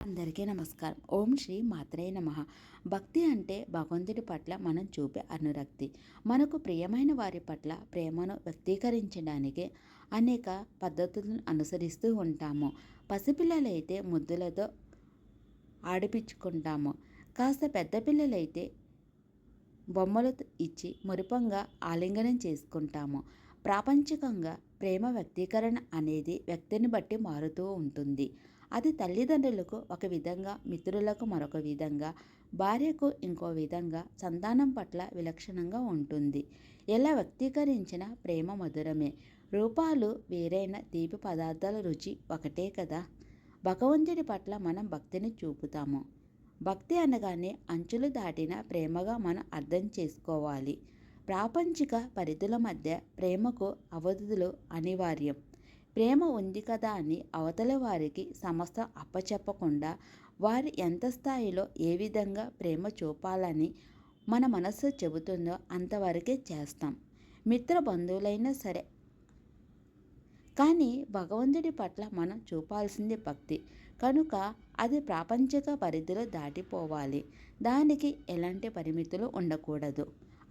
అందరికీ నమస్కారం. ఓం శ్రీ మాత్రే నమః. భక్తి అంటే భగవంతుడి పట్ల మనం చూపే అనురక్తి. మనకు ప్రియమైన వారి పట్ల ప్రేమను వ్యక్తీకరించడానికి అనేక పద్ధతులను అనుసరిస్తూ ఉంటాము. పసిపిల్లలైతే ముద్దులతో ఆడిపించుకుంటాము. కాస్త పెద్ద పిల్లలైతే బొమ్మలు ఇచ్చి మురిపంగా ఆలింగనం చేసుకుంటాము. ప్రాపంచికంగా ప్రేమ వ్యక్తీకరణ అనేది వ్యక్తిని బట్టి మారుతూ ఉంటుంది. అది తల్లిదండ్రులకు ఒక విధంగా, మిత్రులకు మరొక విధంగా, భార్యకు ఇంకో విధంగా, సంతానం పట్ల విలక్షణంగా ఉంటుంది. ఎలా వ్యక్తీకరించిన ప్రేమ మధురమే. రూపాలు వేరైన తీపి పదార్థాల రుచి ఒకటే కదా. భగవంతుడి పట్ల మనం భక్తిని చూపుతాము. భక్తి అనగానే అంచులు దాటిన ప్రేమగా మనం అర్థం చేసుకోవాలి. ప్రాపంచిక పరిధుల మధ్య ప్రేమకు అవధులు అనివార్యం. ప్రేమ ఉంది కదా అని అవతల వారికి సమస్త అప్పచెప్పకుండా వారి ఎంత స్థాయిలో ఏ విధంగా ప్రేమ చూపాలని మన మనస్సు చెబుతుందో అంతవరకే చేస్తాం. మిత్ర బంధువులైనా సరే. కానీ భగవంతుడి పట్ల మనం చూపాల్సింది భక్తి కనుక అది ప్రాపంచిక పరిధిలో దాటిపోవాలి. దానికి ఎలాంటి పరిమితులు ఉండకూడదు.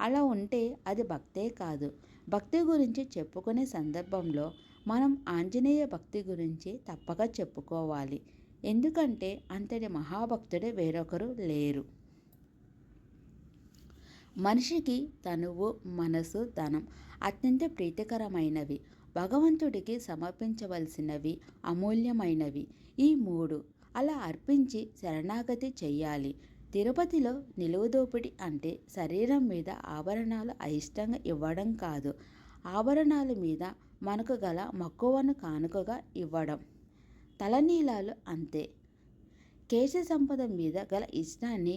అలా ఉంటే అది భక్తే కాదు. భక్తి గురించి చెప్పుకునే సందర్భంలో మనం ఆంజనేయ భక్తి గురించి తప్పక చెప్పుకోవాలి. ఎందుకంటే అంతటి మహాభక్తుడు వేరొకరు లేరు. మనిషికి తనువు, మనసు, ధనం అత్యంత ప్రీతికరమైనవి. భగవంతుడికి సమర్పించవలసినవి అమూల్యమైనవి. ఈ మూడు అలా అర్పించి శరణాగతి చెయ్యాలి. తిరుపతిలో నిలువుదోపిడి అంటే శరీరం మీద ఆభరణాలు అయిష్టంగా ఇవ్వడం కాదు, ఆభరణాల మీద మనకు గల మక్కువను కానుకగా ఇవ్వడం. తలనీలాలు అంతే. కేశ సంపద మీద గల ఇష్టాన్ని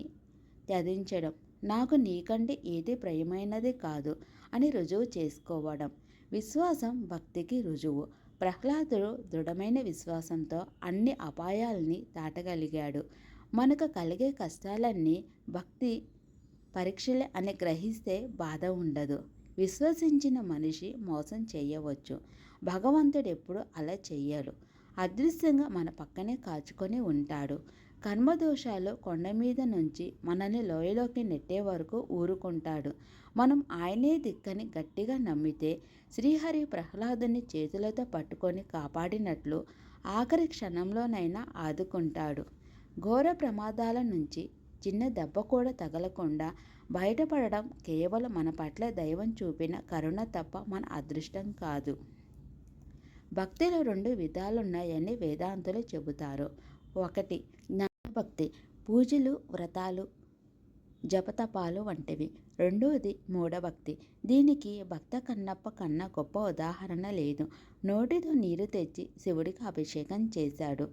త్యజించడం. నాకు నీకంటే ఏది ప్రియమైనది కాదు అని రుజువు చేసుకోవడం. విశ్వాసం భక్తికి రుజువు. ప్రహ్లాదుడు దృఢమైన విశ్వాసంతో అన్ని అపాయాల్ని దాటగలిగాడు. మనకు కలిగే కష్టాలన్నీ భక్తి పరీక్షలే అని గ్రహిస్తే బాధ ఉండదు. విశ్వసించిన మనిషి మోసం చేయవచ్చు. భగవంతుడు ఎప్పుడు అలా చెయ్యడు. అదృశ్యంగా మన పక్కనే కాచుకొని ఉంటాడు. కర్మదోషాలు కొండ మీద నుంచి మనల్ని లోయలోకి నెట్టే వరకు ఊరుకుంటాడు. మనం ఆయనే దిక్కని గట్టిగా నమ్మితే శ్రీహరి ప్రహ్లాదుని చేతులతో పట్టుకొని కాపాడినట్లు ఆఖరి క్షణంలోనైనా ఆదుకుంటాడు. ఘోర ప్రమాదాల నుంచి చిన్న దెబ్బ కూడా తగలకుండా బయటపడడం కేవలం మన పట్ల దైవం చూపిన కరుణ తప్ప మన అదృష్టం కాదు. భక్తిలో 2 విధాలున్నాయని వేదాంతులు చెబుతారు. 1 జ్ఞానభక్తి, పూజలు, వ్రతాలు, జపతపాలు వంటివి. 2ది మూఢభక్తి. దీనికి భక్త కన్నప్ప కన్నా గొప్ప ఉదాహరణ లేదు. నోటితో నీరు తెచ్చి శివుడికి అభిషేకం చేశాడు.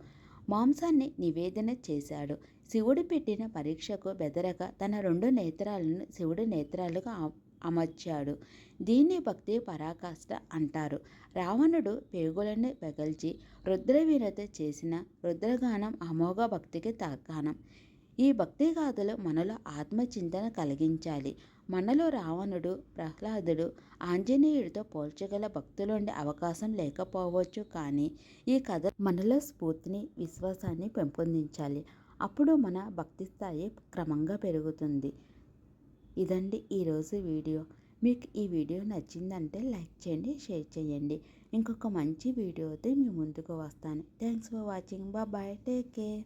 మాంసాన్ని నివేదన చేశాడు. శివుడు పెట్టిన పరీక్షకు బెదరక తన 2 నేత్రాలను శివుడి నేత్రాలుగా అమర్చాడు. దీన్ని భక్తి పరాకాష్ఠ అంటారు. రావణుడు పేగులను పెగల్చి రుద్రవీణత చేసిన రుద్రగానం అమోఘ భక్తికి తార్కాణం. ఈ భక్తి గాథలు మనలో ఆత్మచింతన కలిగించాలి. మనలో రావణుడు, ప్రహ్లాదుడు, ఆంజనేయుడితో పోల్చగల భక్తులుండే అవకాశం లేకపోవచ్చు. కానీ ఈ కథ మనలో స్ఫూర్తిని, విశ్వాసాన్ని పెంపొందించాలి. అప్పుడు మన భక్తి స్థాయి క్రమంగా పెరుగుతుంది. ఇదండి ఈరోజు వీడియో. మీకు ఈ వీడియో నచ్చిందంటే లైక్ చేయండి, షేర్ చేయండి. ఇంకొక మంచి వీడియోతో మీ ముందుకు వస్తాను. Thanks for watching. Bye. Take care.